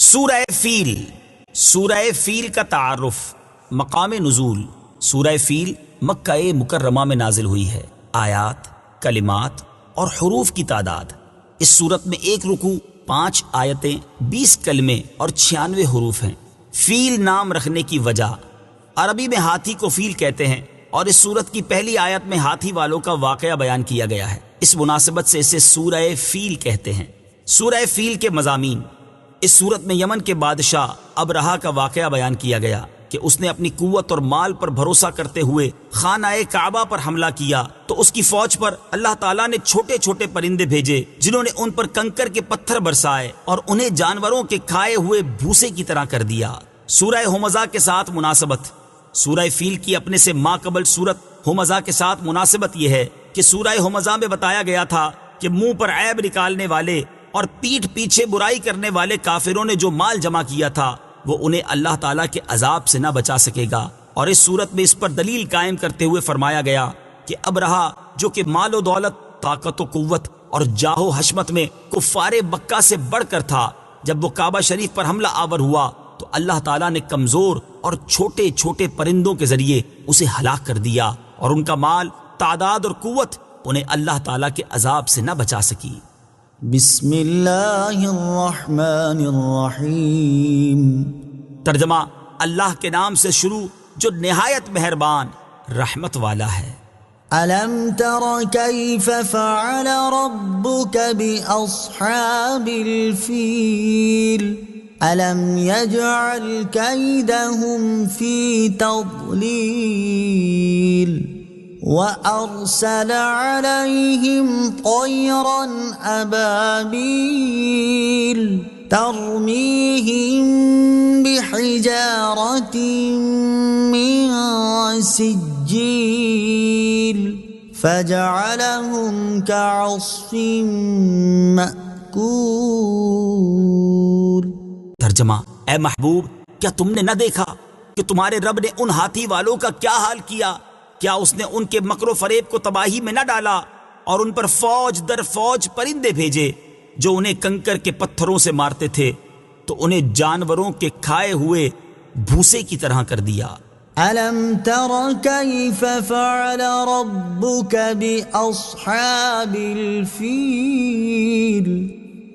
سورہ فیل. سورہ فیل کا تعارف. مقام نزول. سورہ فیل مکہ مکرمہ میں نازل ہوئی ہے. آیات، کلمات اور حروف کی تعداد. اس صورت میں 1 رکوع، 5 آیتیں، 20 کلمے اور 96 حروف ہیں. فیل نام رکھنے کی وجہ، عربی میں ہاتھی کو فیل کہتے ہیں اور اس صورت کی پہلی آیت میں ہاتھی والوں کا واقعہ بیان کیا گیا ہے. اس مناسبت سے اسے سورہ فیل کہتے ہیں. سورہ فیل کے مضامین. اس صورت میں یمن کے بادشاہ ابرہہ کا واقعہ بیان کیا گیا کہ اس نے اپنی قوت اور مال پر بھروسہ کرتے ہوئے خانہ کعبہ پر حملہ کیا تو اس کی فوج پر اللہ تعالیٰ نے چھوٹے چھوٹے پرندے بھیجے جنہوں نے ان پر کنکر کے پتھر برسائے اور انہیں جانوروں کے کھائے ہوئے بھوسے کی طرح کر دیا. سورہ ہمزہ کے ساتھ مناسبت. سورہ فیل کی اپنے سے ماقبل سورت ہمزہ کے ساتھ مناسبت یہ ہے کہ سورہ ہمزہ میں بتایا گیا تھا کہ منہ پر عیب نکالنے والے اور پیٹھ پیچھے برائی کرنے والے کافروں نے جو مال جمع کیا تھا وہ انہیں اللہ تعالیٰ کے عذاب سے نہ بچا سکے گا. اور اس صورت میں اس پر دلیل قائم کرتے ہوئے فرمایا گیا کہ ابرہہ جو کہ مال و دولت، طاقت و قوت اور جاہ و حشمت میں کفار مکہ سے بڑھ کر تھا، جب وہ کعبہ شریف پر حملہ آور ہوا تو اللہ تعالیٰ نے کمزور اور چھوٹے چھوٹے پرندوں کے ذریعے اسے ہلاک کر دیا اور ان کا مال، تعداد اور قوت انہیں اللہ تعالیٰ کے عذاب سے نہ بچا سکی. بسم اللہ الرحمن الرحیم. ترجمہ: اللہ کے نام سے شروع جو نہایت مہربان رحمت والا ہے. الم تر کیف فعل ربک باصحاب الفیل الم یجعل کیدہم فی تضلیل وَأَرْسَلَ عَلَيْهِمْ طَيْرًا أَبَابِيلَ تَرْمِيهِمْ بِحِجَارَةٍ مِّن سِجِّيلٍ فَجَعَلَهُمْ كَعَصْفٍ مَّأْكُولٍ. ترجمہ: اے محبوب، کیا تم نے نہ دیکھا کہ تمہارے رب نے ان ہاتھی والوں کا کیا حال کیا؟ کیا اس نے ان کے مکر و فریب کو تباہی میں نہ ڈالا اور ان پر فوج در فوج پرندے بھیجے جو انہیں کنکر کے پتھروں سے مارتے تھے تو انہیں جانوروں کے کھائے ہوئے بھوسے کی طرح کر دیا. الم تر کیف فعل ربک باصحاب الفیل.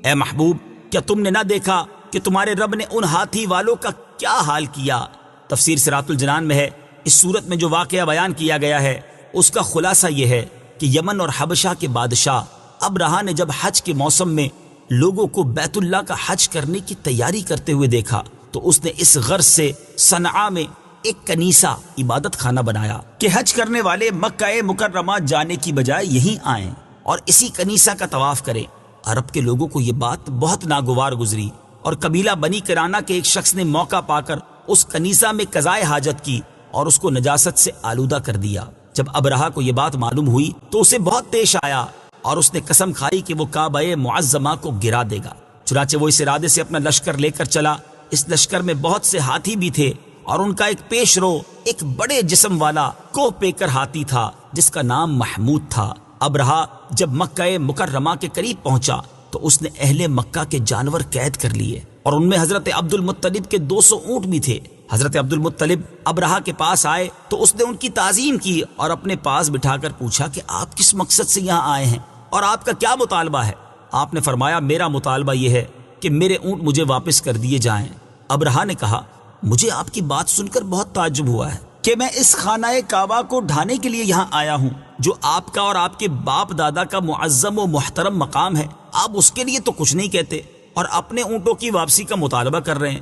اے محبوب، کیا تم نے نہ دیکھا کہ تمہارے رب نے ان ہاتھی والوں کا کیا حال کیا؟ تفسیر صراط الجنان میں ہے اس صورت میں جو واقعہ بیان کیا گیا ہے اس کا خلاصہ یہ ہے کہ یمن اور حبشہ کے بادشاہ ابرہہ نے جب حج کے موسم میں لوگوں کو بیت اللہ کا حج کرنے کی تیاری کرتے ہوئے دیکھا تو اس نے اس غرض سے صنعاء میں ایک کنیسہ عبادت خانہ بنایا کہ حج کرنے والے مکہ مکرمہ جانے کی بجائے یہیں آئیں اور اسی کنیسہ کا طواف کریں. عرب کے لوگوں کو یہ بات بہت ناگوار گزری اور قبیلہ بنی کرانہ کے ایک شخص نے موقع پا کر اس کنیسہ میں قضائے حاجت کی اور اس کو نجاست سے آلودہ کر دیا. جب ابرہہ کو یہ بات معلوم ہوئی تو اسے بہت پیش آیا اور اس نے قسم کھائی کہ وہ کعبہ معظمہ کو گرا دے گا. چنانچہ وہ اس ارادے سے اپنا لشکر لے کر چلا. اس لشکر میں بہت سے ہاتھی بھی تھے اور ان کا ایک پیش رو ایک بڑے جسم والا کوہ پیکر ہاتھی تھا جس کا نام محمود تھا. ابرہہ جب مکہ مکرمہ کے قریب پہنچا تو اس نے اہل مکہ کے جانور قید کر لیے اور ان میں حضرت عبد المطلب کے 200 اونٹ بھی تھے. حضرت عبد المطلب ابرہہ کے پاس آئے تو اس نے ان کی تعظیم کی اور اپنے پاس بٹھا کر پوچھا کہ آپ کس مقصد سے یہاں آئے ہیں اور آپ کا کیا مطالبہ ہے؟ آپ نے فرمایا میرا مطالبہ یہ ہے کہ میرے اونٹ مجھے واپس کر دیے جائیں. ابرہہ نے کہا مجھے آپ کی بات سن کر بہت تعجب ہوا ہے کہ میں اس خانہ کعبہ کو ڈھانے کے لیے یہاں آیا ہوں جو آپ کا اور آپ کے باپ دادا کا معظم و محترم مقام ہے. آپ اس کے لیے تو کچھ نہیں کہتے اور اپنے اونٹوں کی واپسی کا مطالبہ کر رہے ہیں.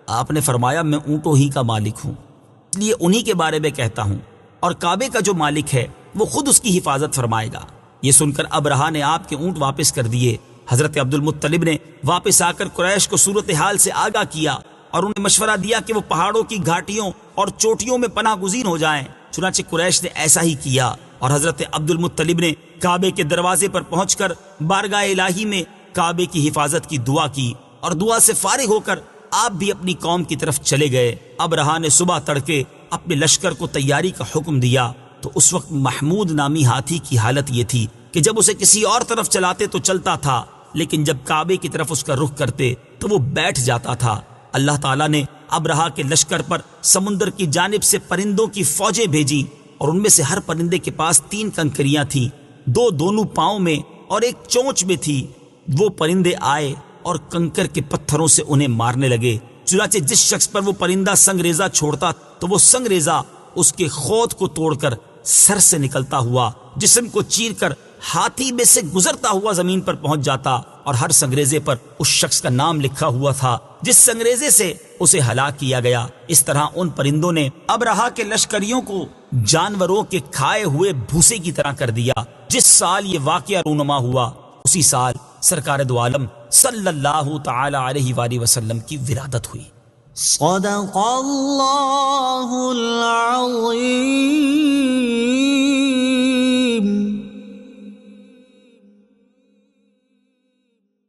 آپ نے فرمایا میں اونٹوں ہی کا مالک ہوں اس لیے انہی کے بارے میں کہتا ہوں اور کعبے کا جو مالک ہے وہ خود اس کی حفاظت فرمائے گا. یہ سن کر ابرہہ نے آپ کے اونٹ واپس کر دیے. حضرت عبد المطلب نے واپس آ کر قریش کو صورتحال سے آگاہ کیا اور انہیں مشورہ دیا کہ وہ پہاڑوں کی گھاٹیوں اور چوٹیوں میں پناہ گزین ہو جائیں. چنانچہ قریش نے ایسا ہی کیا اور حضرت عبد المطلب نے کعبے کے دروازے پر پہنچ کر بارگاہ الہی میں کعبے کی حفاظت کی دعا کی اور دعا سے فارغ ہو کر آپ بھی اپنی قوم کی طرف چلے گئے. ابرہہ نے صبح تڑکے اپنے لشکر کو تیاری کا حکم دیا تو اس وقت محمود نامی ہاتھی کی حالت یہ تھی کہ جب اسے کسی اور طرف چلاتے تو چلتا تھا لیکن جب کعبے کی طرف اس کا رخ کرتے تو وہ بیٹھ جاتا تھا۔ اللہ تعالیٰ نے ابرہا کے لشکر پر سمندر کی جانب سے پرندوں کی فوجیں بھیجی، اور ان میں سے ہر پرندے کے پاس 3 کنکریاں تھیں، 2 دونوں پاؤں میں اور 1 چونچ میں تھی۔ وہ پرندے آئے اور کنکر کے پتھروں سے انہیں مارنے لگے، چنانچہ جس شخص پر وہ پرندہ سنگریزہ چھوڑتا تو وہ سنگریزہ اس کے خود کو توڑ کر سر سے نکلتا ہوا جسم کو چیر کر ہاتھی میں سے گزرتا ہوا زمین پر پہنچ جاتا، اور ہر سنگریزے پر اس شخص کا نام لکھا ہوا تھا جس سنگریزے سے اسے ہلاک کیا گیا۔ اس طرح ان پرندوں نے ابرہا کے لشکریوں کو جانوروں کے کھائے ہوئے بھوسے کی طرح کر دیا۔ جس سال یہ واقعہ رونما ہوا اسی سال سرکار دو عالم صلی اللہ تعالی علیہ وآلہ وسلم کی ولادت ہوئی۔ صدق اللہ العظیم۔